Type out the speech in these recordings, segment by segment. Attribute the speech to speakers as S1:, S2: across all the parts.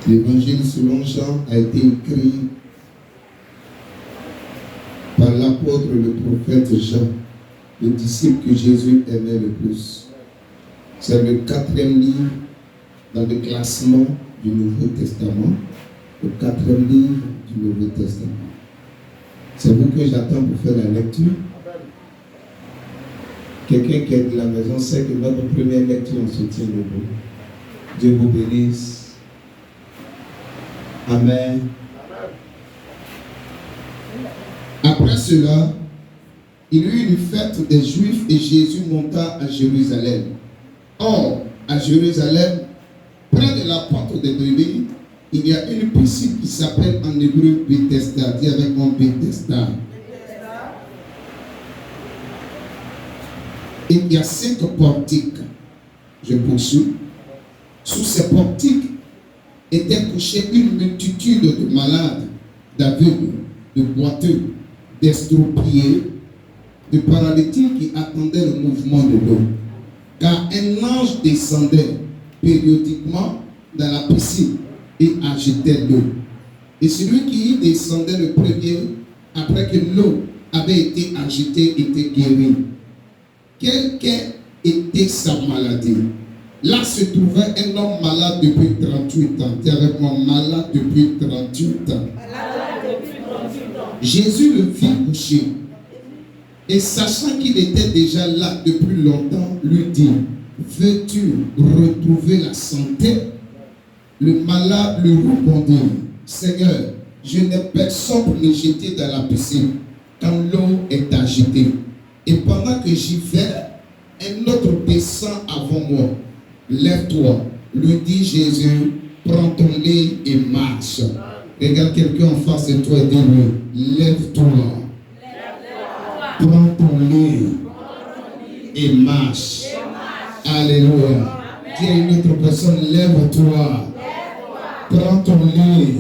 S1: L'évangile selon Jean a été écrit par l'apôtre, le prophète Jean, le disciple que Jésus aimait le plus. C'est le 4e livre dans le classement du Nouveau Testament. Le 4e livre du Nouveau Testament. C'est vous que j'attends pour faire la lecture. Quelqu'un qui est de la maison sait que notre première lecture, on se tient debout. Dieu vous bénisse. Amen. Après cela, il y eut une fête des Juifs et Jésus monta à Jérusalem. Or, à Jérusalem, près de la porte des brebis, il y a une piscine qui s'appelle en hébreu Bethesda. Dis avec moi Bethesda. Il y a 5 portiques. Je poursuis. Sous ces portiques était couchée une multitude de malades, d'aveugles, de boiteux, d'estropiés, de paralytiques qui attendaient le mouvement de l'eau. Car un ange descendait périodiquement dans la piscine et agitait l'eau. Et celui qui y descendait le premier, après que l'eau avait été agitée, était guéri. Quelle était sa maladie? Là se trouvait un homme malade depuis 38 ans. Dis avec moi, malade depuis 38 ans. Jésus le vit coucher. Et sachant qu'il était déjà là depuis longtemps, lui dit, veux-tu retrouver la santé? Le malade lui répondit, Seigneur, je n'ai personne pour me jeter dans la piscine quand l'eau est agitée. Et pendant que j'y vais, un autre descend avant moi. Lève-toi, lui dit Jésus, prends ton lit et marche. Regarde quelqu'un en face de toi et dis-lui, lève-toi, prends ton lit et marche. Alléluia. Dis à une autre personne, lève-toi, prends ton lit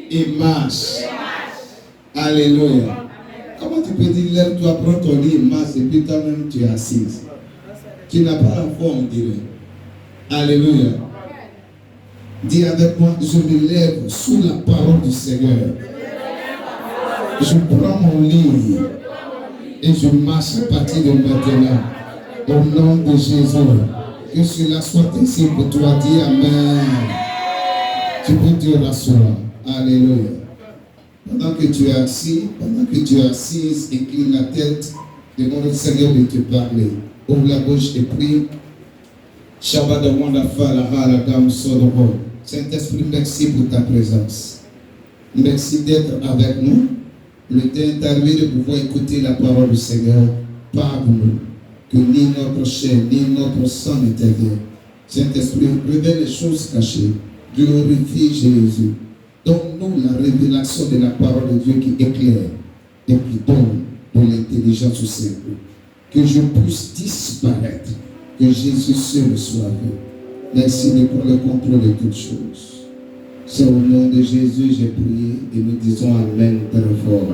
S1: et marche. Alléluia. Comment tu peux dire lève-toi, prends ton lit et marche et puis toi-même tu es assise? Tu n'as pas la foi, on dirait. Alléluia. Dis avec moi, je me lève sous la parole du Seigneur. Je prends mon lit et je marche à partir de maintenant. Au nom de Jésus. Que cela soit ainsi pour toi. Dis Amen. Tu peux te rasseoir. Alléluia. Pendant que tu es assis, pendant que tu es assise, incline la tête, demande au Seigneur de te parler. Ouvre la bouche et prie. Shabbat Saint-Esprit, merci pour ta présence. Merci d'être avec nous. Le temps est arrivé de pouvoir écouter la parole du Seigneur. Parle-nous. Que ni notre chair, ni notre sang n'intervienne. Saint-Esprit, révèle les choses cachées. Glorifie Jésus. Donne-nous la révélation de la parole de Dieu qui éclaire et qui donne de l'intelligence au cerveau. Que je puisse disparaître. Que Jésus seul soit vu. Merci de prendre le contrôle de toutes choses. C'est au nom de Jésus j'ai prié et nous disons Amen très fort.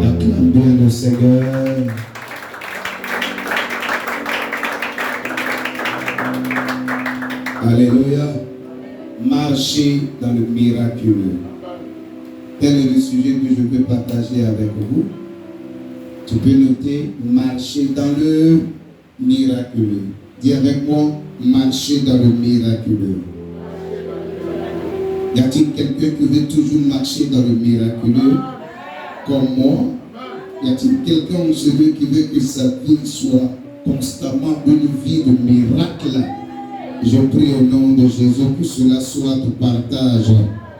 S1: Acclame bien le Seigneur. Alléluia. Marcher dans le miraculeux. Tel est le sujet que je veux partager avec vous. Tu peux noter marcher dans le miraculeux. Dis avec moi, marcher dans le miraculeux. Y a-t-il quelqu'un qui veut toujours marcher dans le miraculeux comme moi? Y a-t-il quelqu'un aujourd'hui qui veut que sa vie soit constamment une vie de miracle? Je prie au nom de Jésus que cela soit ton partage.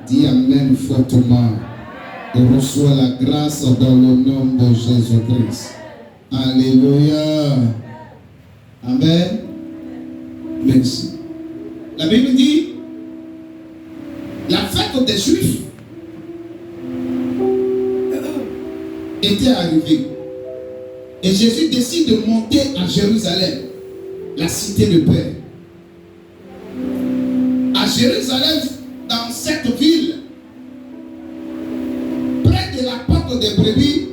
S1: Dis Amen fortement. Et reçois la grâce dans le nom de Jésus-Christ. Alléluia. Amen. Merci. La Bible dit, la fête des Juifs était arrivée. Et Jésus décide de monter à Jérusalem, la cité de paix. À Jérusalem, dans cette ville, près de la porte des brebis,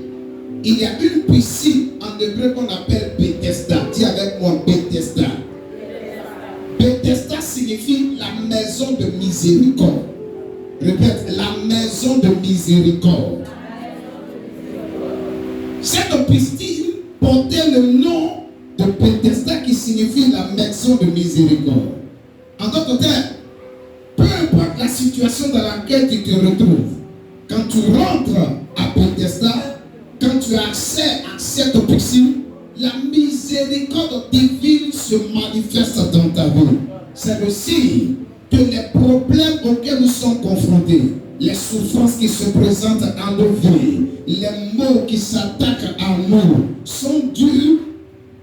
S1: il y a une piscine en hébreu qu'on appelle Bethesda. Dis avec moi Bethesda. Bethesda signifie la maison de miséricorde. Répète, la maison de miséricorde. Cette pistille portait le nom de Bethesda qui signifie la maison de miséricorde. En d'autres termes, peu importe la situation dans laquelle tu te retrouves, quand tu rentres à Bethesda, quand tu as accès à cette piscine, la miséricorde divine se manifeste dans ta vie. C'est le signe que les problèmes auxquels nous sommes confrontés, les souffrances qui se présentent à nos vies, les maux qui s'attaquent à nous, sont dus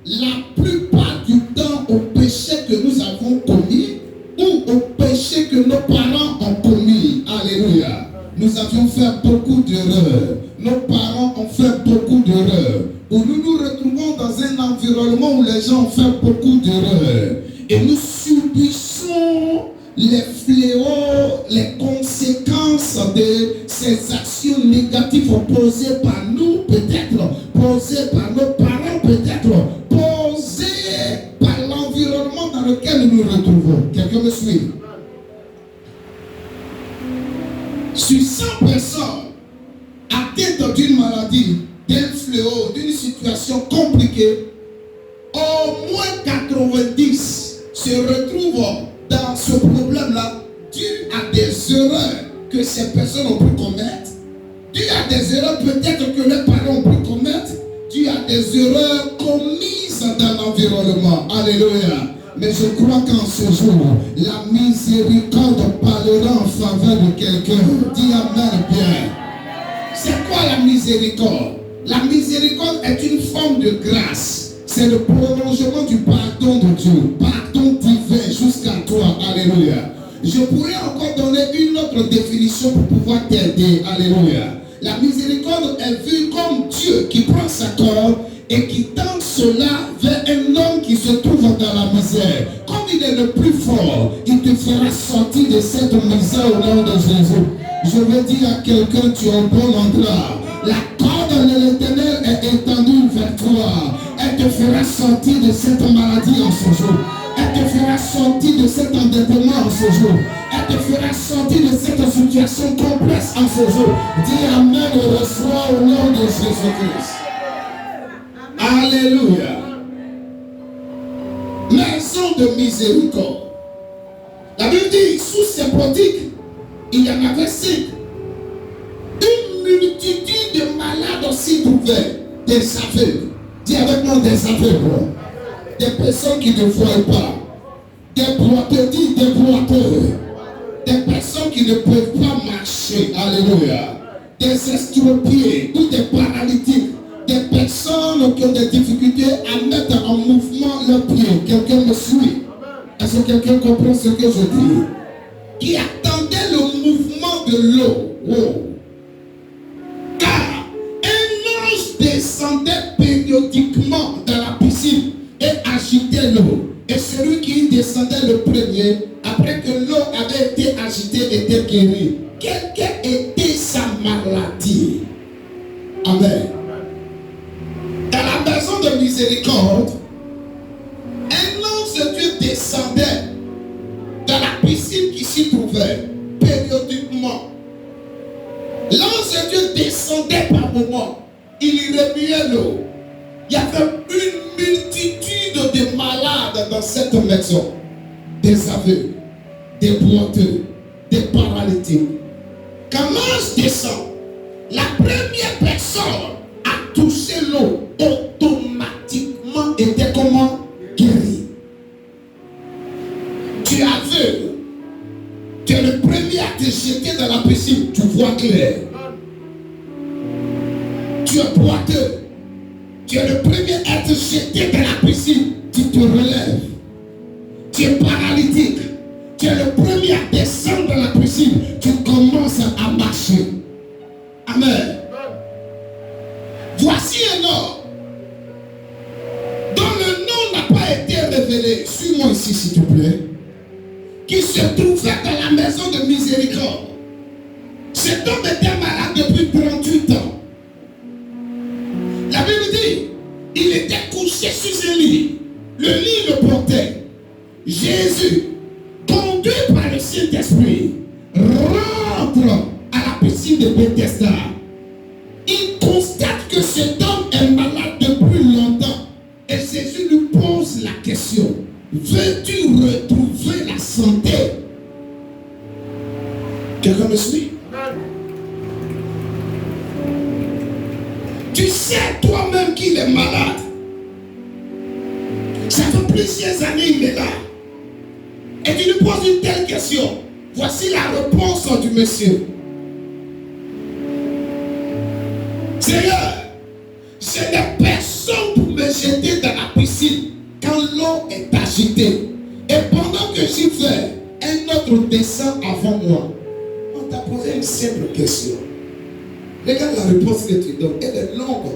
S1: la plupart du temps au péché que nous avons commis ou au péché que nos parents ont commis. Alléluia. Nous avions fait beaucoup d'erreurs. Nos parents ont fait beaucoup d'erreurs. Où nous nous retrouvons dans un environnement où les gens ont fait beaucoup d'erreurs. Et nous subissons les fléaux, les conséquences de ces actions négatives posées par nous, peut-être, posées par nos parents, peut-être, posées par l'environnement dans lequel nous nous retrouvons. Quelqu'un me suit? Sur 100 personnes atteintes d'une maladie, d'un fléau, d'une situation compliquée, au moins 90 se retrouvent dans ce problème-là dû à des erreurs que ces personnes ont pu commettre, dû à des erreurs peut-être que les parents ont pu commettre, dû à des erreurs commises dans l'environnement. Alléluia. Mais je crois qu'en ce jour, la miséricorde parlera en faveur de quelqu'un. Dis amen bien. C'est quoi la miséricorde? La miséricorde est une forme de grâce. C'est le prolongement du pardon de Dieu. Pardon divin jusqu'à toi. Alléluia. Je pourrais encore donner une autre définition pour pouvoir t'aider. Alléluia. La miséricorde est vue comme Dieu qui prend sa corde et qui tend cela vers un homme qui se trouve dans la misère. Comme il est le plus fort, il te fera sortir de cette misère au nom de Jésus. Je veux dire à quelqu'un, tu es au bon endroit. La corde de l'Éternel est étendue vers toi. Elle te fera sortir de cette maladie en ce jour. Elle te fera sortir de cet endettement en ce jour. Elle te fera sortir de cette situation complexe en ce jour. Dis amen et reçois au nom de Jésus-Christ. Alléluia. Maison de miséricorde. La Bible dit, sous ces prodigues, il y en avait 5. Une multitude de malades aussi trouvaient, des aveugles. Dis avec moi, des aveugles. Des personnes qui ne voient pas. Des boiteux, dis des boiteux. Des personnes qui ne peuvent pas marcher. Alléluia. Des estropiés ou des paralytiques. Des personnes qui ont des difficultés à mettre en mouvement leurs pieds. Quelqu'un me suit? Est-ce que quelqu'un comprend ce que je dis? Qui attendait le mouvement de l'eau. Oh. Car un ange descendait périodiquement dans la piscine et agitait l'eau. Et celui qui descendait le premier, après que l'eau avait été agitée, était guéri. Quelle était sa maladie? Amen. Dans la maison de miséricorde, un ange de Dieu descendait dans la piscine qui s'y trouvait périodiquement. L'ange de Dieu descendait par moments. Il y remuait l'eau. Il y avait une multitude de malades dans cette maison. Des aveugles, des boiteux, des paralytiques. Quand l'ange descend, la première personne à toucher l'eau automatiquement était comment? Guérie. Tu es aveugle. Tu es le premier à te jeter dans la piscine. Tu vois clair. Tu es boiteux. Tu es le premier à te jeter dans la piscine. Tu te relèves. Tu es paralytique. Tu es le premier à descendre dans la piscine. Tu commences à marcher. Amen. Voici un homme dont le nom n'a pas été révélé. Suis-moi ici, s'il te plaît. Qui se trouvait dans la maison de miséricorde. Cet homme était malade depuis 38 ans. La Bible dit, il était couché sur un lit. Le lit le portait. Jésus, conduit Saint-Esprit rentre à la piscine de Bethesda, il constate que cet homme est malade depuis longtemps. Et Jésus lui pose la question: veux-tu retrouver la santé? Quelqu'un me suit? Tu sais toi-même qu'il est malade. Ça fait plusieurs années qu'il est là. Et tu lui poses une telle question. Voici la réponse du monsieur. Seigneur, je n'ai personne pour me jeter dans la piscine quand l'eau est agitée. Et pendant que j'y vais, un autre descend avant moi. On t'a posé une simple question. Regarde la réponse que tu donnes. Elle est longue.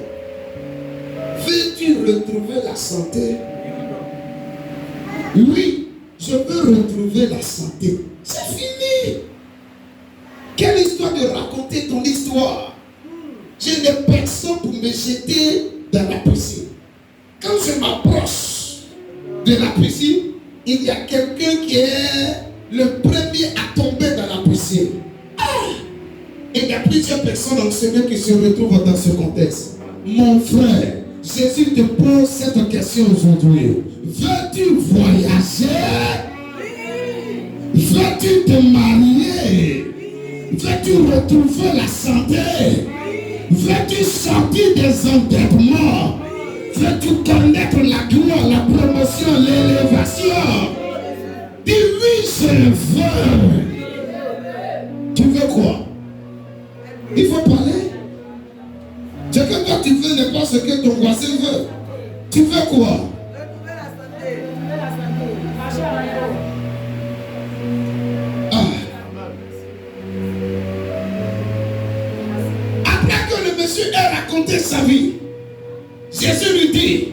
S1: Veux-tu retrouver la santé? Oui, je veux retrouver la santé. C'est fini. Quelle histoire de raconter ton histoire? Je n'ai personne pour me jeter dans la piscine. Quand je m'approche de la piscine, il y a quelqu'un qui est le premier à tomber dans la piscine. Et il y a plusieurs personnes dans ce lieu qui se retrouvent dans ce contexte. Mon frère, Jésus te pose cette question aujourd'hui. Veux-tu voyager? Veux-tu te marier? Veux-tu retrouver la santé? Veux-tu sortir des endettements? Veux-tu connaître la gloire, la promotion, l'élévation? Dis oui, je le veux. Tu veux quoi? Il faut parler. Ce que toi tu veux n'est pas ce que ton voisin veut. Tu veux quoi? Après que le monsieur ait raconté sa vie, Jésus lui dit: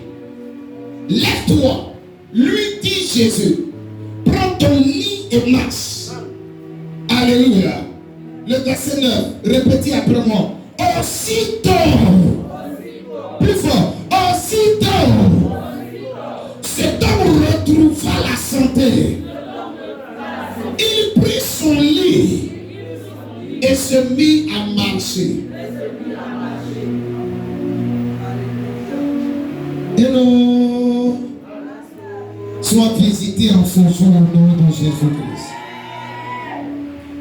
S1: lève-toi. Lui dit Jésus: prends ton lit et marche. Alléluia. Le verset 9, répétez après moi. Aussitôt, plus fort, aussitôt, cet homme retrouva la santé. Il prit son lit et se mit à marcher. Hello. Sois visité en fonction du nom de Jésus-Christ.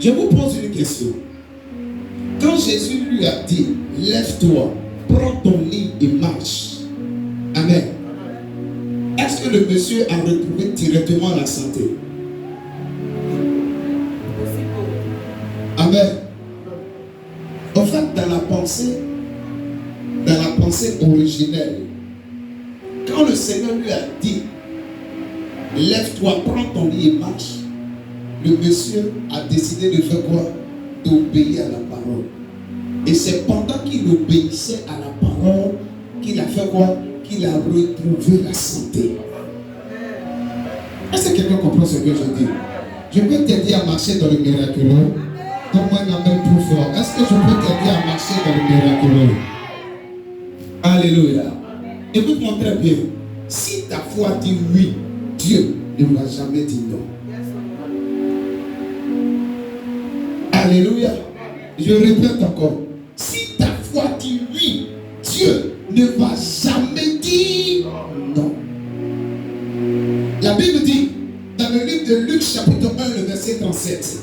S1: Je vous pose une question. Quand Jésus lui a dit: lève-toi, prends ton lit et marche. Amen. Est-ce que le monsieur a retrouvé directement la santé? Amen. En fait, dans la pensée originelle, quand le Seigneur lui a dit: lève-toi, prends ton lit et marche, le monsieur a décidé de faire quoi? D'obéir à la parole. Et c'est pendant qu'il obéissait à la parole qu'il a fait quoi? Qu'il a retrouvé la santé. Est-ce que quelqu'un comprend ce que je dis? Je peux t'aider à marcher dans le miraculeux. Donne-moi un amen plus fort. Est-ce que je peux t'aider à marcher dans le miraculeux? Alléluia. Écoute-moi très bien. Si ta foi dit oui, Dieu ne va jamais dire non. Alléluia. Je répète encore. Si ta foi dit oui, Dieu ne va jamais dire non. La Bible dit dans le livre de Luc chapitre 1 le verset 37.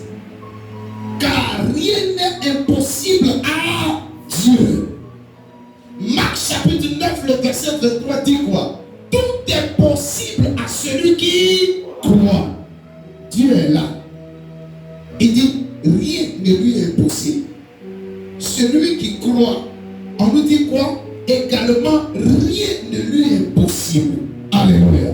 S1: Car rien n'est impossible à Dieu. Marc chapitre 9 le verset 23 dit quoi? Tout est possible à celui qui croit. Dieu est là. Il dit rien ne lui est impossible. Celui qui croit, on nous dit quoi? Également, rien ne lui est impossible. Alléluia.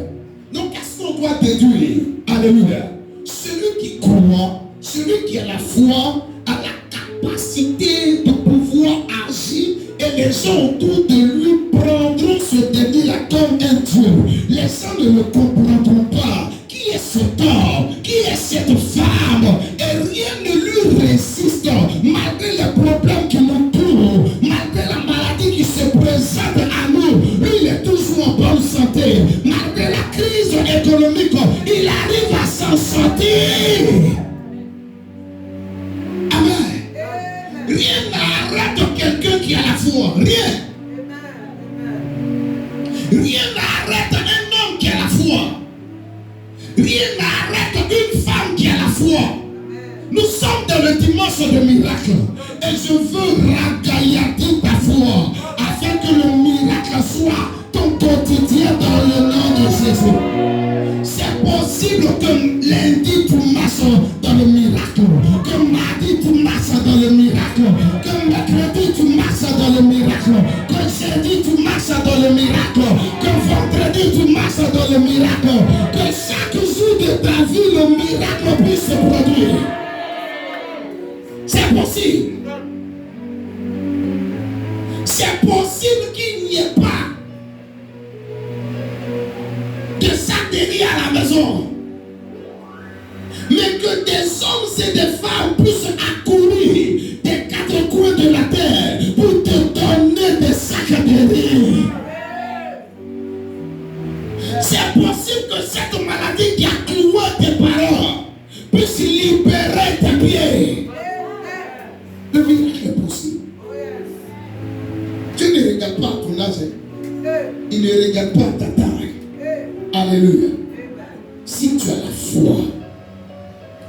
S1: Donc, qu'est-ce qu'on doit déduire? Alléluia. Celui qui croit, celui qui a la foi, a la capacité de pouvoir agir, et les gens autour de lui prendront ce dernier-là comme un Dieu. Les gens ne le comprendront pas. Qui est cet homme? Qui est cette femme? Et rien ne lui résiste, malgré les problèmes qui nous courent, malgré la maladie qui se présente à nous. Lui, il est toujours en bonne santé. Malgré la crise économique, il arrive à s'en sortir. foi. Nous sommes dans le dimanche de miracle. Et je veux ragaillader ta foi afin que le miracle soit ton quotidien dans le nom de Jésus. C'est possible que lundi tu marches dans le miracle, que mardi tu marches dans le miracle, que mercredi tu marches dans le miracle, que jeudi tu marches dans le miracle, que vendredi tu marches dans le miracle, que chaque jour de ta vie le miracle puisse se produire. C'est possible. C'est possible qu'il n'y ait pas de satérie à la maison, mais que des hommes et des femmes puissent accourir des quatre coins de la terre pour te donner des sacs de riz. C'est possible que cette maladie qui a cloué tes parents puisse libérer tes pieds. Le miracle est possible. Dieu ne regarde pas ton âge, il ne regarde pas ta taille. Alléluia. Si tu as la foi,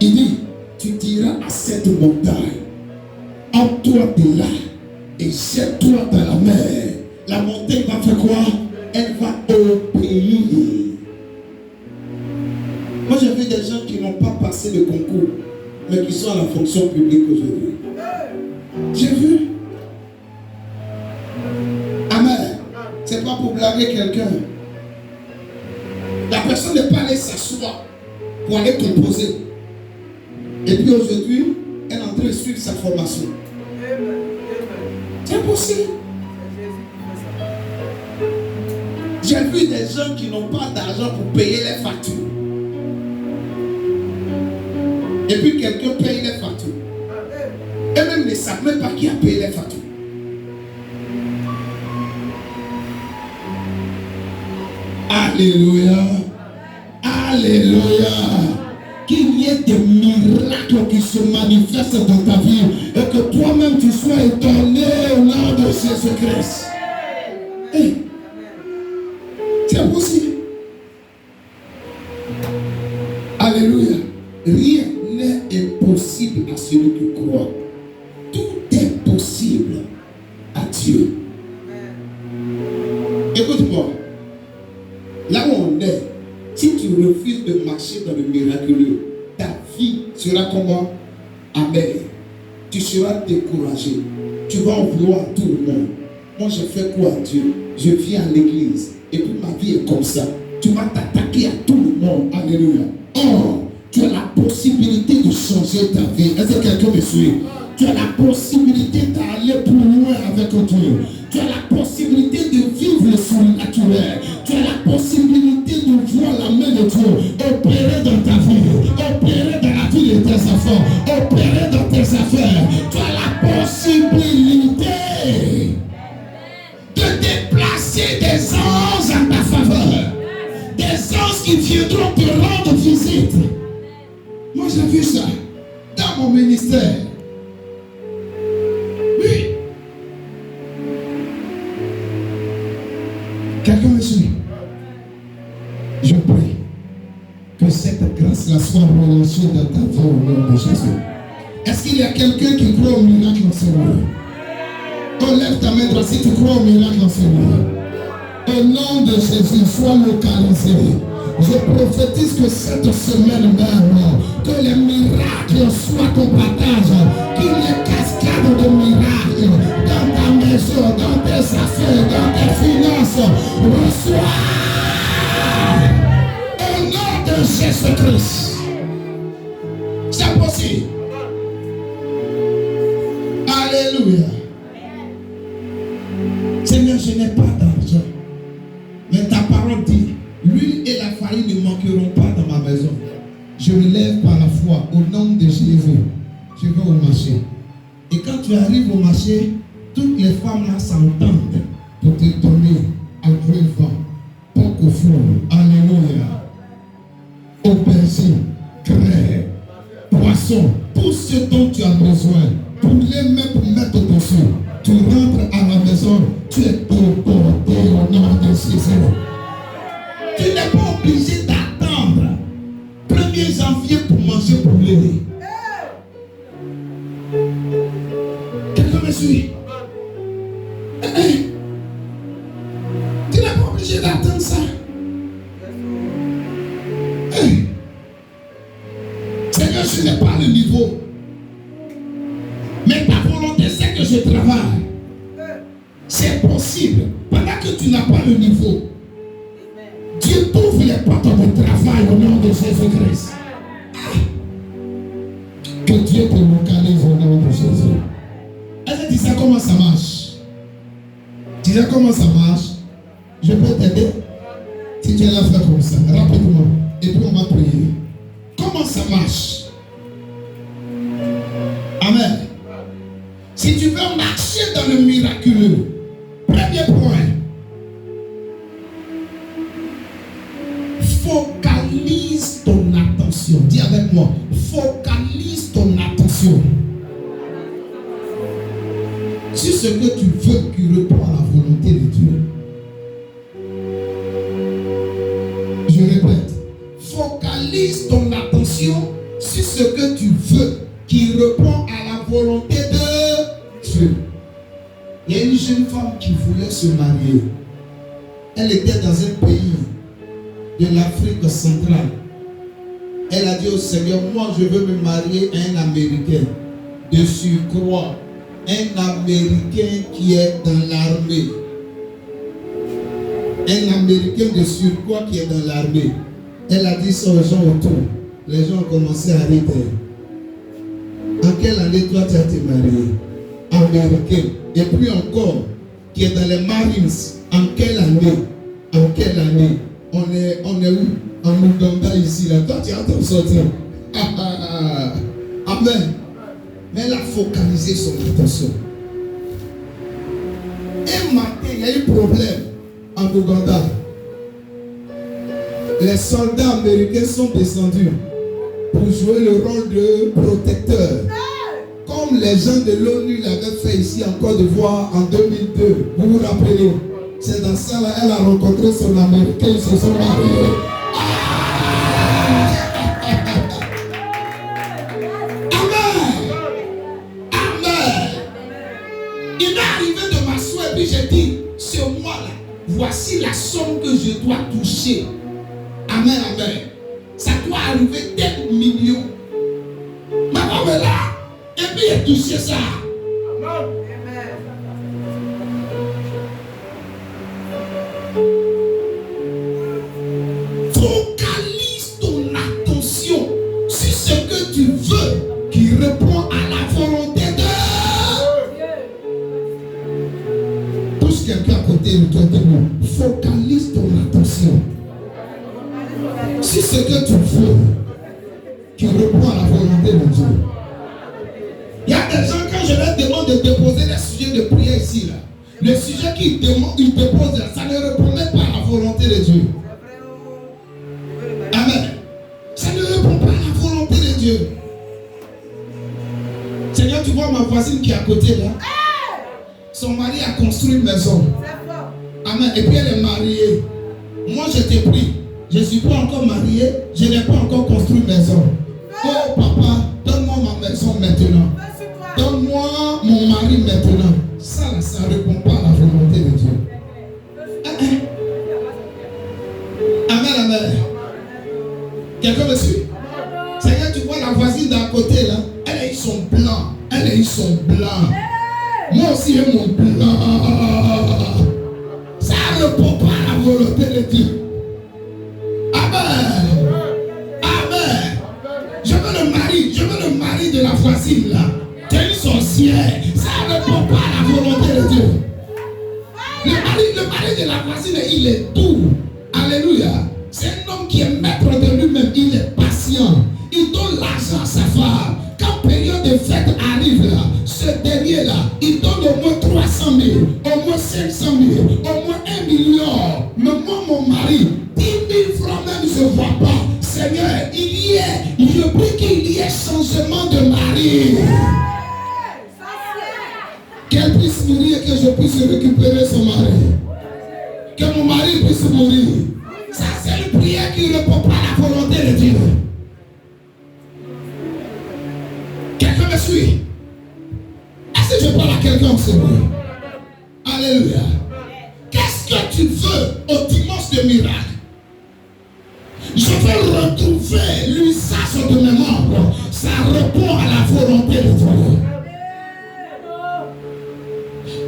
S1: il dit, tu diras à cette montagne, en-toi de là et jette-toi dans la mer. La montagne va faire quoi? Elle va obéir. Moi j'ai vu des gens qui n'ont pas passé le concours, mais qui sont à la fonction publique aujourd'hui. J'ai vu. Amen. C'est pas pour blaguer quelqu'un. La personne n'est pas allée s'asseoir pour aller composer. Et puis aujourd'hui, elle est en train de suivre sa formation. C'est impossible. J'ai vu des gens qui n'ont pas d'argent pour payer les factures. Et puis quelqu'un paye les factures. Et même ne savent même pas qui a payé les factures. Alléluia. Alléluia. Qu'il y ait des miracles qui se manifestent dans ta vie et que toi-même tu sois étonné au nom de Jésus-Christ. Hey. C'est possible. Alléluia. Rien n'est impossible à celui qui croit. Tout est possible à Dieu. Écoute-moi. Là où on est, si tu refuses de marcher dans le miraculeux, ta vie sera comment? Amère. Tu seras découragé. Tu vas en vouloir à tout le monde. Moi, je fais quoi à Dieu? Je viens à l'église. Et puis ma vie est comme ça. Tu vas t'attaquer à tout le monde. Alléluia. Or, tu as la possibilité de changer ta vie. Est-ce que quelqu'un me suit? Tu as la possibilité d'aller plus loin avec Dieu. Tu as la possibilité de vivre le surnaturel. Tu as la possibilité de voir la main de Dieu opérer dans ta vie, opérer dans la vie de tes enfants, opérer dans tes affaires. Tu as la possibilité de déplacer des anges en ta faveur. Des anges qui viendront te rendre visite. Moi j'ai vu ça dans mon ministère. Oui. Quelqu'un me suit? Je prie que cette grâce-là soit relâchée dans ta vie au nom de Jésus. Est-ce qu'il y a quelqu'un qui croit au miracle en ce moment? Lève ta main droite si tu crois au miracle en ce moment. Au nom de Jésus, sois localisé. Je prophétise que cette semaine même, que les miracles soient ton partage, qu'il y ait cascade de miracles dans ta maison, dans tes affaires, dans tes finances. Reçois au nom de Jésus-Christ. C'est possible. Alléluia. Seigneur, je n'ai pas d'argent, mais ta parole dit, l'huile et la farine ne manqueront pas dans ma maison. Je me lève par la foi au nom de Jésus. Je vais au marché. Et quand tu arrives au marché, toutes les femmes là s'entendent pour te donner un vrai vent, porc au four, alléluia, aubergine, crème, poisson, tout ce dont tu as besoin, pour les mettre pour mettre dessus. Tu rentres à la maison, tu es débordé au nom de Jésus. Tu n'es pas obligé d'attendre 1er janvier pour manger manger poulet. Quelqu'un me suit? Tu n'es pas obligé d'attendre ça. Seigneur, je n'ai pas le niveau. Mais ta volonté, c'est que je travaille. C'est possible. Pendant que tu n'as pas le niveau, Dieu t'ouvre les portes de travail au nom de Jésus-Christ. Que Dieu te localise au nom de Jésus. Est-ce que tu sais comment ça marche? Tu sais comment ça marche? Je peux t'aider? Si tu es là, fais comme ça, rapidement. Et puis on va prier. Comment ça marche? Amen. Si tu veux marcher dans le miraculeux, premier point, focalise ton attention. Dis avec moi, focalise ton attention sur ce que tu veux qui répond à la volonté de Dieu. Je répète, focalise ton attention sur ce que tu veux qui répond à la volonté de Dieu. Il y a une jeune femme qui voulait se marier. Elle était dans un pays de l'Afrique centrale. Elle a dit au Seigneur, moi je veux me marier à un Américain de surcroît, un Américain qui est dans l'armée. Un Américain de surcroît qui est dans l'armée. Elle a dit ça aux gens autour. Les gens ont commencé à rire. En quelle année toi tu as été marié? Américain. Et puis encore, qui est dans les Marines. En quelle année? En quelle année? On est où? En Ouganda ici, là. Toi tu as ton sortir. Amen. Mais elle a focalisé son attention. Un matin, il y a eu problème en Ouganda. Les soldats américains sont descendus pour jouer le rôle de protecteur. Comme les gens de l'ONU l'avaient fait ici en Côte d'Ivoire en 2002. Vous vous rappelez? C'est dans ça là, elle a rencontré son Américain, ils se sont mariés. Il m'est arrivé de m'asseoir et puis j'ai dit, ce mois-là, voici la somme que je dois toucher. Amen, amen. Ça doit arriver tel million. Maman est là, et puis j'ai touché ça. Amen. Focalise ton attention sur ce que tu veux qui répond à la volonté de quelqu'un à côté de toi, focalise ton attention sur ce que tu veux qui répond à la volonté de Dieu. Il y a des gens, quand je leur demande de déposer des sujets de prière ici, là, le sujet qu'ils déposent là, ça ne répond pas à la volonté de Dieu. Amen. Ça ne répond pas à la volonté de Dieu. Seigneur, tu vois ma voisine qui est à côté là. Son mari a construit une maison. Amen. Et puis elle est mariée. Moi je t'ai pris. Je ne suis pas encore marié. Je n'ai pas encore construit une maison. Oh papa, donne-moi ma maison maintenant. Donne-moi mon mari maintenant. Ça ne répond pas à la volonté de Dieu. Amen, amen. Quelqu'un me suit? Seigneur, tu vois la voisine d'à côté là. Elle a eu son blanc. Elle a eu son blanc. Moi aussi j'ai mon plan. Ça ne répond pas à la volonté de Dieu. Amen. Amen. Je veux le mari de la voisine là. Tu es une sorcière. Ça ne répond pas à la volonté de Dieu. Le mari de la voisine, il est doux. Alléluia. C'est un homme qui est maître de lui-même. Il est patient. Il donne l'argent à sa femme. Quand période de fête arrive là, ce dernier là, il donne au moins 300 000, au moins 500 000, au moins 1 million. Mais moi, mon mari, 10 000 francs même, je ne vois pas. Seigneur, je prie qu'il y ait changement de mari. Qu'elle puisse mourir et que je puisse récupérer son mari. Que mon mari puisse mourir. Ça, c'est une prière qui ne répond pas à la volonté de Dieu. Quelqu'un me suit? Est-ce que je parle à quelqu'un en ce moment? Alléluia. Qu'est-ce que tu veux au dimanche de miracle? Je veux retrouver l'usage de mes membres. Ça répond à la volonté de Dieu.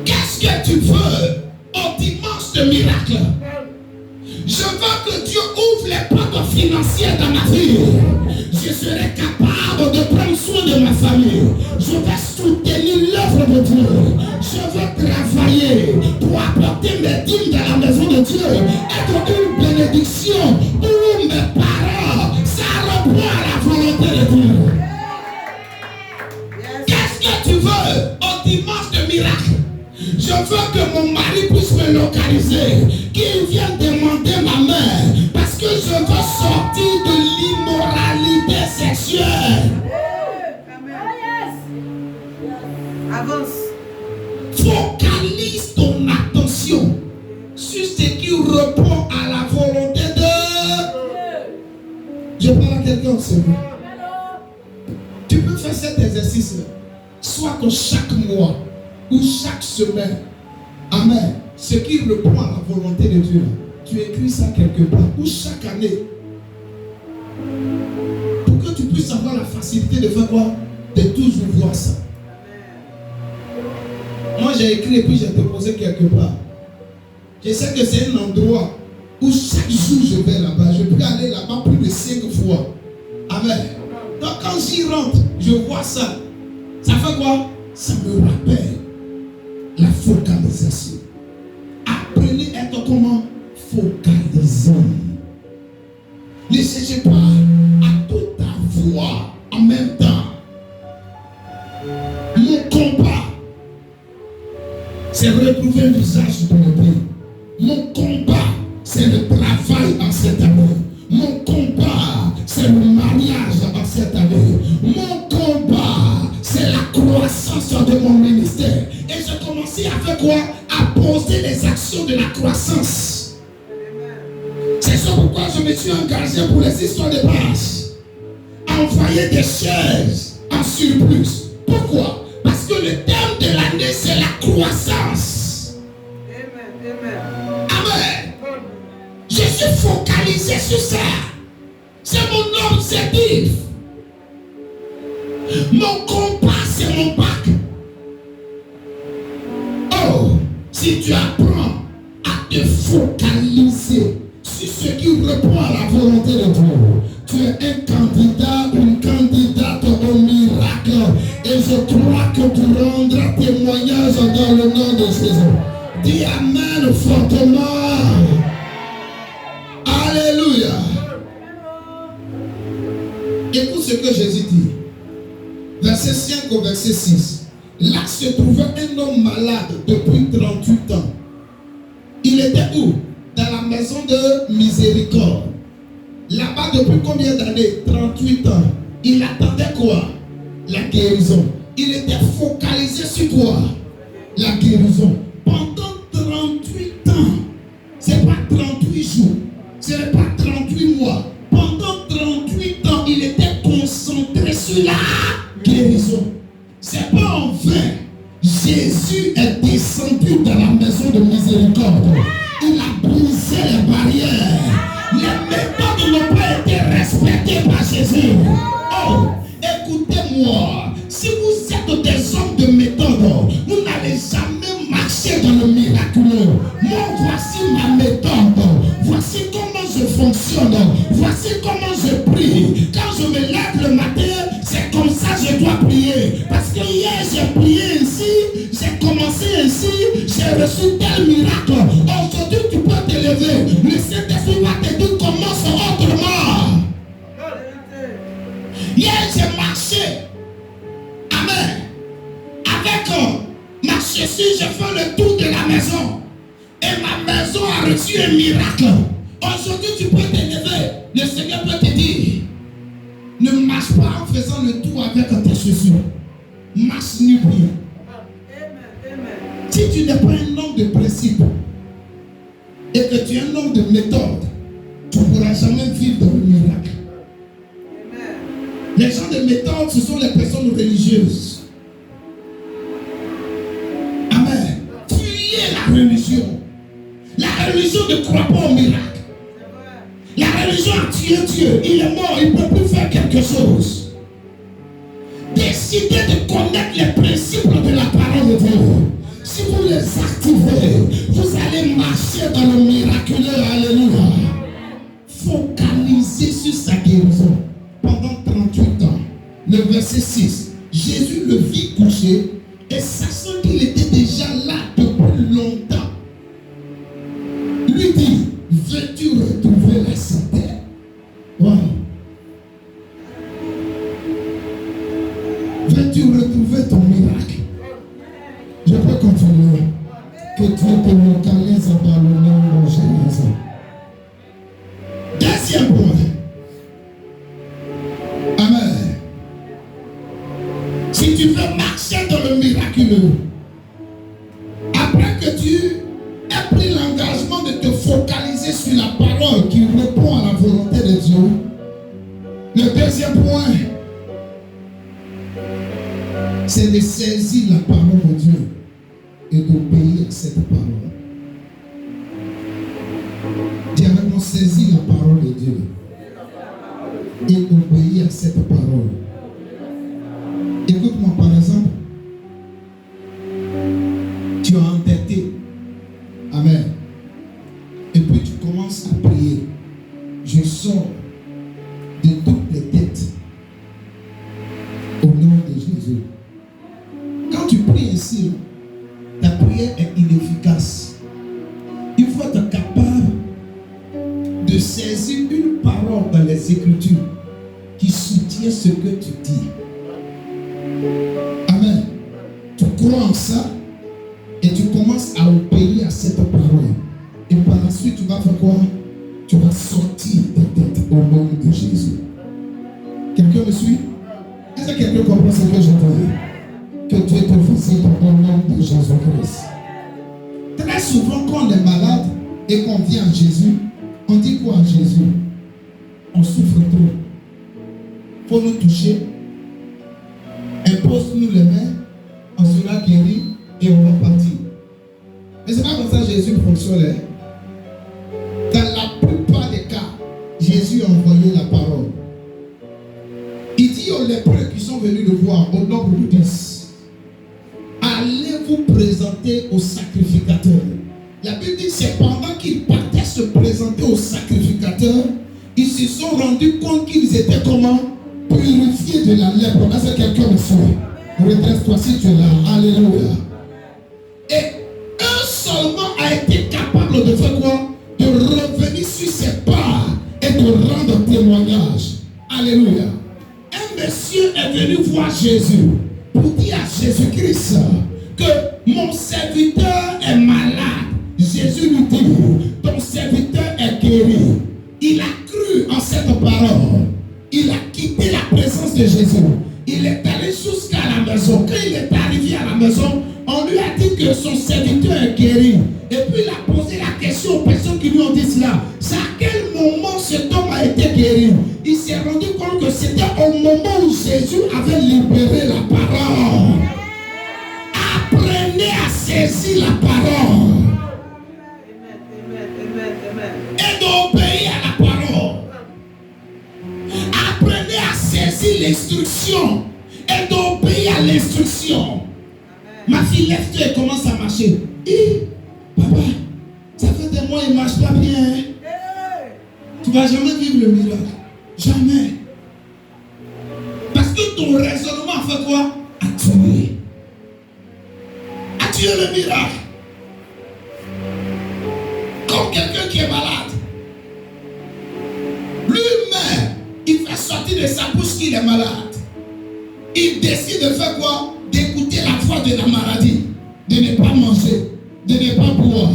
S1: Qu'est-ce que tu veux au dimanche de miracle? Je veux que Dieu ouvre les portes financières dans ma vie. Je serai capable de prendre soin de ma famille. Je vais soutenir l'œuvre de Dieu. Je veux travailler pour apporter mes dîmes dans la maison de Dieu. Être une bénédiction pour mes parents. Ça répond à la volonté de Dieu. Qu'est-ce que tu veux au dimanche de miracle? Je veux que mon mari puisse me localiser, qu'il vienne demander ma main, parce que je veux sortir de l'immoralité sexuelle.
S2: Avance.
S1: Focalise ton attention sur ce qui répond à la volonté de Dieu. Je parle à quelqu'un en ce moment. Tu peux faire cet exercice-là, soit chaque mois ou chaque semaine. Amen. Ce qui répond à la volonté de Dieu. Tu écris ça quelque part. Ou chaque année. Pour que tu puisses avoir la facilité de faire quoi? De toujours voir ça. Moi j'ai écrit et puis j'ai déposé quelque part. Je sais que c'est un endroit où chaque jour je vais là-bas. Je peux aller là-bas plus de 5 fois. Amen. Donc quand j'y rentre, je vois ça. Ça fait quoi? Ça me rappelle la focalisation. Apprenez à être comment? Focalisant. Ne cherchez pas à tout avoir en même temps. Mon combat, c'est retrouver l'usage de mon pays. Mon combat, c'est le travail en cette année. Mon combat, c'est le mariage en cette année. Mon combat, c'est la croissance de mon ministère. Et j'ai commencé à faire quoi? À poser les actions de la croissance. C'est ça pourquoi je me suis engagé pour les histoires de base. Envoyer des chaises en surplus. Pourquoi? Parce que le thème de l'année, c'est la croissance. Amen. Je suis focalisé sur ça. C'est mon objectif. Mon combat, c'est mon bac. Oh, si tu apprends à te focaliser sur ce qui répond à la volonté de Dieu, tu es un candidat, une candidate au miracle. Et je crois que tu rendras témoignage dans le nom de Jésus. Dis Amen fortement. Alléluia. Écoute ce que Jésus dit. Verset 5 au verset 6. Là se trouvait un homme malade depuis 38 ans. Il était où? Dans la maison de miséricorde. Là-bas depuis combien d'années? 38 ans. Il attendait quoi? La guérison. Il était focalisé sur quoi? La guérison. Pendant 38 ans. C'est pas 38 jours. Ce n'est pas 38 mois. Pendant 38 ans, il était concentré sur la guérison. C'est pas en vain. Jésus est descendu dans la maison de miséricorde. Il a brisé les barrières. Les méthodes n'ont pas été respectées par Jésus. Oh, écoutez-moi. Si vous êtes des hommes de méthode, vous n'allez jamais marcher dans le miraculeux. Moi, voici ma méthode. Voici comment je fonctionne. Voici comment je prie. Quand je me lève le matin, c'est comme ça que je dois prier. Parce que hier, j'ai prié ainsi, j'ai commencé ainsi, j'ai reçu tel miracle. Aujourd'hui, tu peux te lever. Le Saint-Esprit va te dire commence autrement. Hier, j'ai marché. Amen. Avec ma chaussure, j'ai fait le tour de la maison. Et ma maison a reçu un miracle. Aujourd'hui, tu peux te lever. Le Seigneur peut te dire, ne marche pas en faisant le tour avec tes chaussures. Marche nu bien. Si tu n'es pas un homme de principe et que tu es un homme de méthode, tu ne pourras jamais vivre dans le miracle. Les gens de méthode, ce sont les personnes religieuses. Amen. Fuyez la religion. La religion ne croit pas au miracle. La religion a tué Dieu. Il est mort, il ne peut plus faire quelque chose. Décidez de connaître les principes de la parole de Dieu. Si vous les activez, vous allez marcher dans le miraculeux. Alléluia. Focalisez sur sa guérison. Pendant 38 ans, le verset 6, Jésus le vit coucher et sachant qu'il était déjà là depuis longtemps, lui dit, veux-tu retrouver la santé? Wow. Veux-tu retrouver ton miracle? Je peux continuer. Que Dieu te localise dans le nom de Jésus. Deuxième point. Amen. Si tu veux marcher dans le miraculeux, après que tu aies pris l'engagement de te focaliser sur la parole qui répond à la volonté de Dieu, le deuxième point, c'est de saisir la parole de Dieu et d'obéir à cette parole. Dis avec moi, saisis la parole de Dieu et obéir à cette parole. Écoute-moi, par exemple, tu as entêté. Amen. Et puis tu commences à prier. Je sors de toutes les têtes au nom de Jésus. Quand tu pries ici, ta prière est inefficace. Il faut être capable de saisir une parole dans les Écritures qui soutient ce que tu dis. Amen. Tu crois en ça et tu commences à obéir à cette parole. Et par la suite, tu vas faire quoi? Tu vas sortir de tête au nom de Jésus. Quelqu'un me suit? Est-ce que quelqu'un comprend ce que je dis? Que Dieu te facilite au nom de Jésus-Christ. Très souvent, quand on est malade et qu'on vient à Jésus, on dit quoi à Jésus? On souffre trop. Il faut nous toucher. Impose-nous les mains, on sera guéri et on va partir. Mais c'est pas comme ça que Jésus fonctionne. Dans la plupart des cas, Jésus a envoyé la parole. Il dit aux lépreux qui sont venus le voir au nombre de 10, allez vous présenter au sacrificateur. La Bible dit c'est pendant qu'ils partaient se présenter au sacrificateur, ils se sont rendus compte qu'ils étaient comment? Purifiés de la lèpre. Est-ce que quelqu'un me suit? Redresse-toi si tu es là. Alléluia. Et un seulement a été capable de faire quoi? De revenir sur ses pas et de rendre témoignage. Alléluia. Un monsieur est venu voir Jésus pour dire à Jésus-Christ que mon serviteur est malade. Jésus lui dit, ton serviteur est guéri. Il a cru en cette parole. Il a quitté la présence de Jésus. Il est allé jusqu'à la maison. Quand il est arrivé à la maison, on lui a dit que son serviteur est guéri. Et puis il a posé la question aux personnes qui lui ont dit cela. C'est à quel moment cet homme a été guéri? Il s'est rendu compte que c'était au moment où Jésus avait libéré la parole. Apprenez à saisir la parole. Et d'obéir à la parole. Apprenez à saisir l'instruction et d'obéir à l'instruction. Ma fille, lève-toi et commence à marcher. Et papa, ça fait des mois il ne marche pas bien. Hein? Tu ne vas jamais vivre le miracle. Jamais. Parce que ton raisonnement fait quoi? A tué. A tué le miracle. Comme quelqu'un qui est malade. Lui-même, il fait sortir de sa bouche qu'il est malade. Il décide de faire quoi? D'écouter la voix de la maladie. De ne pas manger. De ne pas boire.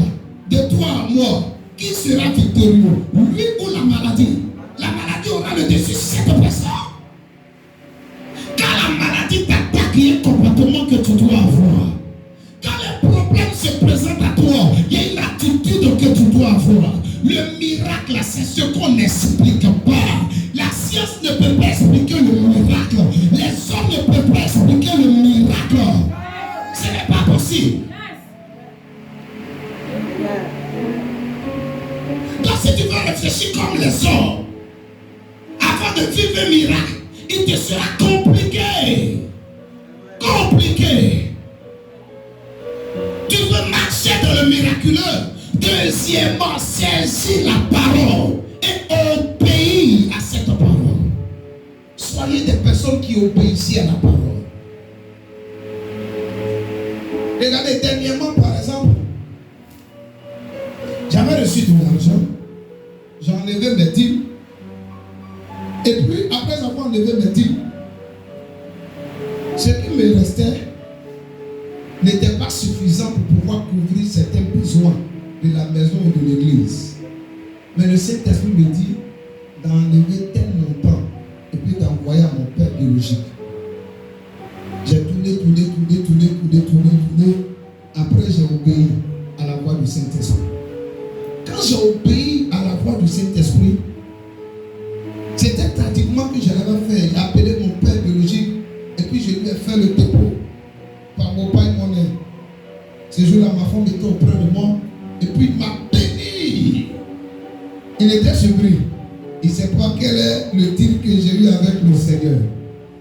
S1: De toi à moi. Qui sera victorieux? Lui ou la maladie? La maladie aura le dessus sur cette personne. Quand la maladie t'attaque, il y a un comportement que tu dois avoir. Quand les problèmes se présentent à toi, il y a une attitude que tu dois avoir. Le miracle, c'est ce qu'on n'explique pas. La science ne peut pas expliquer le miracle. compliqué. Tu veux marcher dans le miraculeux. Deuxièmement, saisis la parole et obéis à cette parole. Soyez des personnes qui obéissent à la parole. Regardez, dernièrement, par exemple, j'avais reçu de l'argent, j'ai enlevé mes dîmes, et puis après avoir enlevé mes dîmes, ce qui me restait n'était pas suffisant pour pouvoir couvrir certains besoins de la maison ou de l'église. Mais le Saint-Esprit me dit d'enlever tel montant et puis d'envoyer à mon père biologique. J'ai tourné. Après, j'ai obéi à la voix du Saint-Esprit. Quand j'ai obéi à la voix du Saint-Esprit, c'était pratiquement que je l'avais fait. J'ai appelé mon père biologique et puis je lui ai fait le dépôt par mon père et mon aide. Ce jour-là, ma femme était auprès de moi et puis il m'a béni. Il était surpris. Il ne sait pas quel est le deal que j'ai eu avec le Seigneur.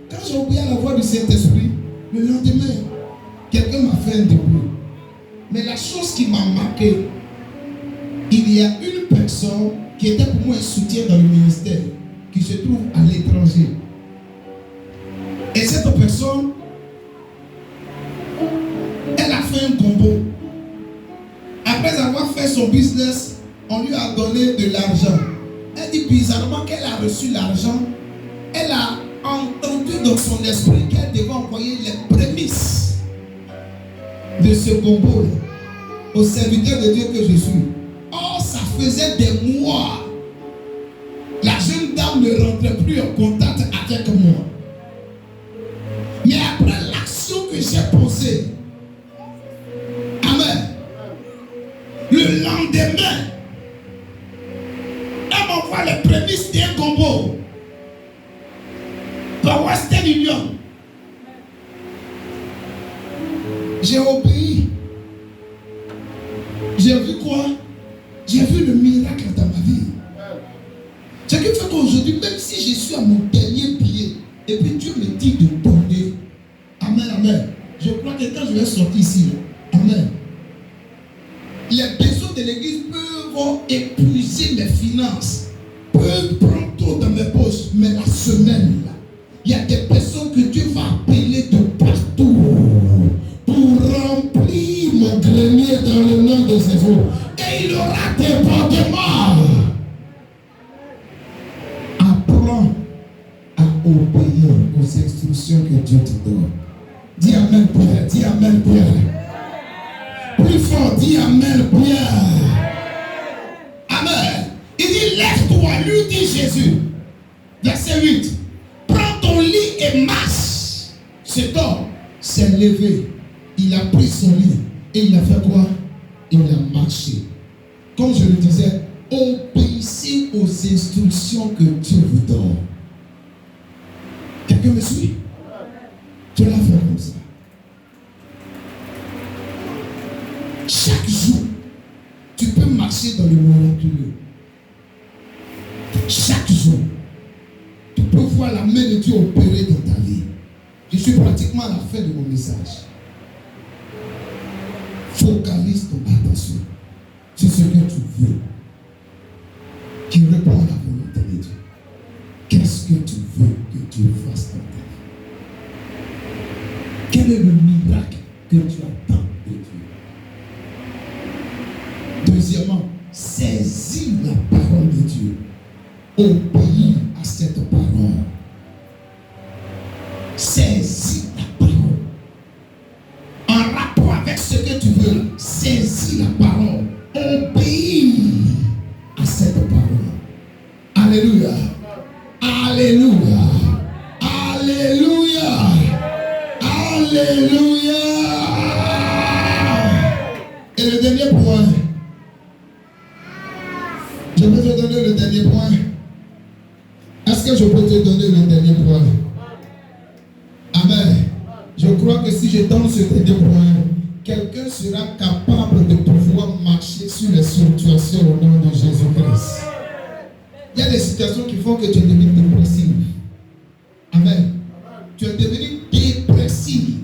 S1: Quand j'ai obéi à la voix du Saint-Esprit, le lendemain, quelqu'un m'a fait un dépôt. Mais la chose qui m'a marqué, il y a une personne qui était pour moi un soutien dans le ministère, qui se trouve à l'étranger. Et cette personne, elle a fait un combo. Après avoir fait son business, on lui a donné de l'argent. Elle dit bizarrement qu'elle a reçu l'argent. Elle a entendu dans son esprit qu'elle devait envoyer les prémices de ce combo au serviteur de Dieu que je suis. Or, ça faisait des mois. La jeune dame ne rentrait plus en contact avec moi. Mais après l'action que j'ai posée, amen, le lendemain, elle m'envoie les prémices d'un combo par Western Union. J'ai obéi. J'ai vu quoi? J'ai vu le miracle dans ma vie. Ce qui fait qu'aujourd'hui, même si je suis à mon dernier pied, et puis Dieu me dit de donner. Amen, amen. Je crois que quand je vais sortir ici, amen, les besoins de l'église peuvent épuiser mes finances, peuvent prendre tout dans mes poches, mais la semaine, là, il y a des personnes que Dieu va appeler de partout pour remplir mon grenier dans le nom de ses eaux. Et il aura des bordements. Apprends à obéir aux instructions que Dieu te donne. Dis amen, Pierre. Dis amen, Pierre. Plus fort, dis amen, Pierre. Amen. Il dit, lève-toi, lui dit Jésus. Verset 8. Prends ton lit et marche. Cet homme s'est levé. Il a pris son lit et il a fait quoi? Il a marché. Comme je le disais, obéissez aux instructions que Dieu vous donne. Quelqu'un me suit? Tu l'as fait comme ça. Chaque jour, tu peux marcher dans le miraculeux. Chaque jour, tu peux voir la main de Dieu opérer dans ta vie. Je suis pratiquement à la fin de mon message. Focalise ton attention sur ce que tu veux, qui répond à la volonté de Dieu. Qu'est-ce que tu veux que Dieu fasse dans ta vie? Quel est le miracle que tu attends de Dieu? Deuxièmement, saisis la parole de Dieu. Obéis à cette parole. Saisis la parole. En rapport avec ce que tu veux, saisis la parole. Obéis à cette parole. Alléluia. Alléluia. Alléluia. Alléluia. Et le dernier point. Je peux te donner le dernier point. Est-ce que je peux te donner le dernier point? Amen. Je crois que si je donne ce dernier point, quelqu'un sera capable de pouvoir marcher sur les situations au nom de Jésus-Christ. Il y a des situations qui font que tu es devenu dépressif. Amen. Tu es devenu dépressif.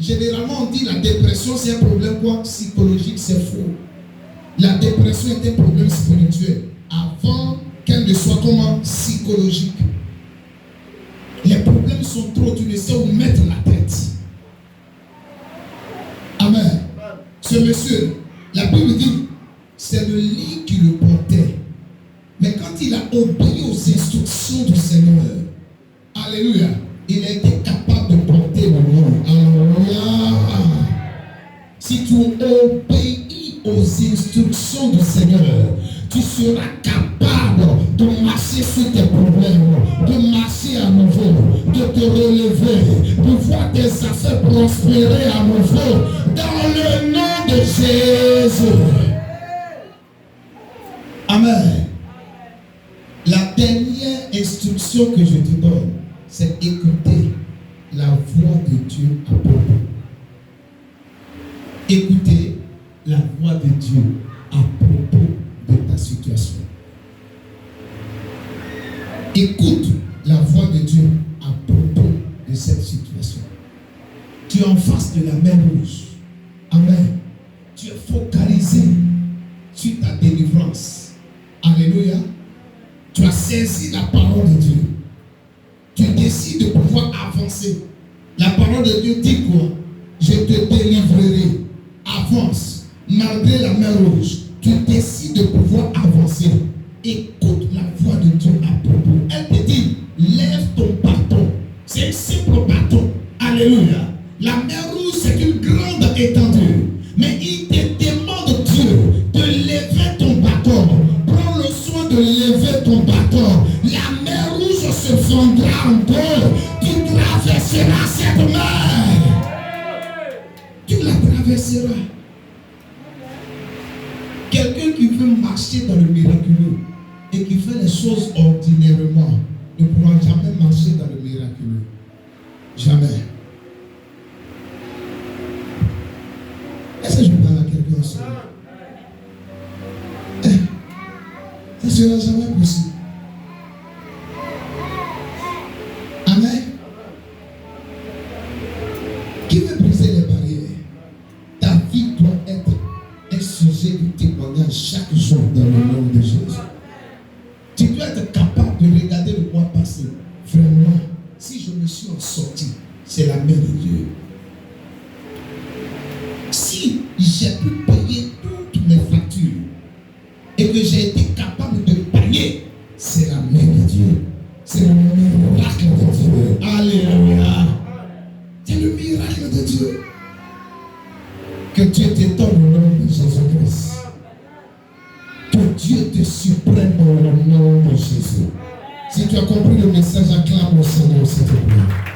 S1: Généralement, on dit la dépression, c'est un problème quoi? Psychologique, c'est faux. La dépression est un problème spirituel. Avant qu'elle ne soit comment? Psychologique. Les problèmes sont trop, tu ne sais où mettre la tête. Amen. Ce monsieur, la Bible dit, c'est le lit qui le portait. Mais quand il a obéi aux instructions du Seigneur, alléluia, il a été capable de porter le lit. Alléluia. Si tu obéis aux instructions du Seigneur, tu seras capable de marcher sur tes problèmes, de marcher à nouveau, de te relever, de voir tes affaires prospérer à nouveau, dans le nom de Jésus. Amen. La dernière instruction que je te donne, c'est écouter la voix de Dieu à propos. Écoutez la voix de Dieu à propos de ta situation. Écoute la voix de Dieu à propos de cette situation. Tu es en face de la mer Rouge. Amen. Tu es focalisé sur ta délivrance. Alléluia. Tu as saisi la parole de Dieu. Tu décides de pouvoir avancer. La parole de Dieu dit quoi? Je te délivrerai. Avance. Malgré la mer Rouge, tu décides de pouvoir avancer. Écoute la voix de Dieu à propos. Elle te dit, lève ton bâton. C'est un simple bâton. Alléluia. La mer Rouge, c'est une grande étendue. Mais il te demande, Dieu, de lever ton bâton. Prends le soin de lever ton bâton. La mer Rouge se fondra en deux. Tu traverseras cette mer. Tu la traverseras. Quelqu'un qui veut marcher dans le miraculeux et qui fait les choses ordinairement ne pourra jamais marcher dans le miraculeux. Jamais. Est-ce que je parle à quelqu'un seul? Ça ne sera jamais possible. Amen. Qui veut briser les barrières? Ta vie doit être un sujet de témoignage chaque jour dans le nom de Jésus. Tu dois être capable de regarder le mois passé. Vraiment, si je me suis en sorti, c'est la main de Dieu. Si j'ai pu payer toutes mes factures et que j'ai été capable de payer, c'est la main de Dieu. C'est le miracle de Dieu. Alléluia. C'est le miracle de Dieu. Que Dieu t'étonne au nom de Jésus-Christ. Que Dieu te surprenne dans le nom de Jésus. Si tu as compris le message, acclame au Seigneur, s'il te plaît.